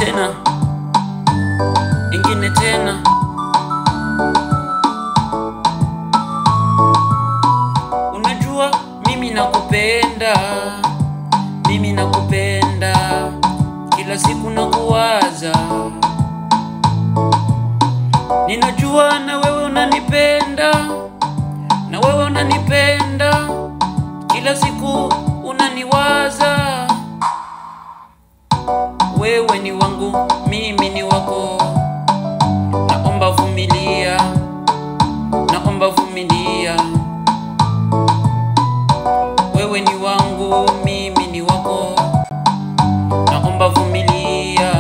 tena, ingine tena. Unajua mimi nakupenda, mimi nakupenda, kila siku nakuwaza. Ninajua na wewe unanipenda, na wewe unanipenda, kila siku unaniwaza. Wewe ni wangu, mimi ni wako, naomba vumilia, naomba vumilia. Wewe ni wangu, mimi ni wako, naomba vumilia,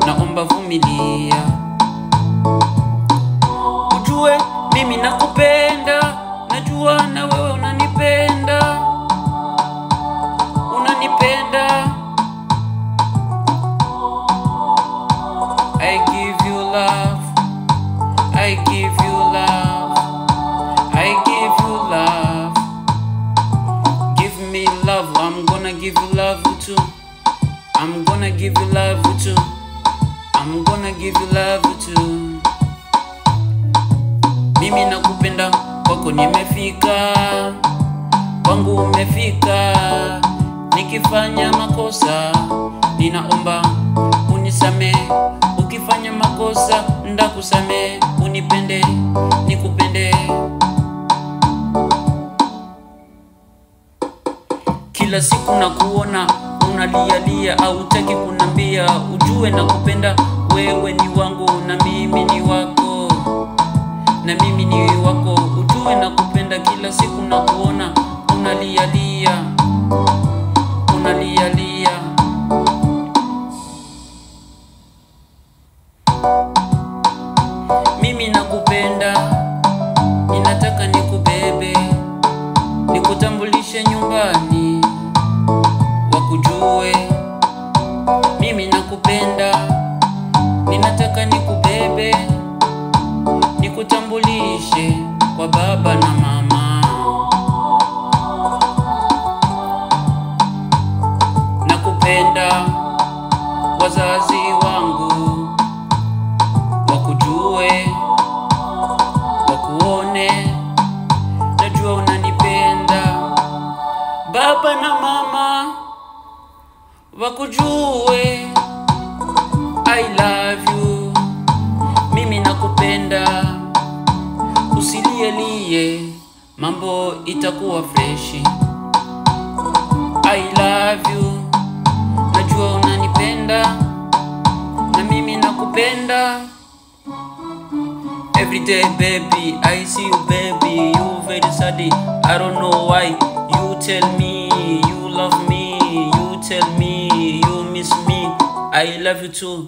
naomba vumilia. Ujue mimi nakupenda, najua na wewe unanipenda, unanipenda. I give you love, I give you love, I give you love. Give me love, I'm gonna give you love too. I'm gonna give you love too. I'm gonna give you love too. Mimi nakupenda, kwako nimefika, kwangu umefika. Nikifanya makosa, ninaomba unisamehe. Ukifanya makosa, ndakusamehe. Unipende, nikupende. Kila siku nakuona unalialia, hautaki kunambia. Ujue nakupenda, wewe ni wangu na mimi ni wako, na mimi ni wako. Ujue nakupenda, kila siku nakuona unalialia, unalialia. Mimi nakupenda, ninataka nikubebe, nikutambulishe nyumbani, wakujue. Mimi nakupenda, ninataka nikubebe, nikutambulishe kwa baba na mama. Nakupenda, wazazi wangu wakujue, wakuone, najua unanipenda. Baba na mama wakujue, I love you. Mimi nakupenda, usilielie, mambo itakuwa freshi. I love you, najua unanipenda, na mimi nakupenda. Every day baby, I see you baby, you very sad. I don't know why. You tell me you love me, you tell me you miss me. I love you too.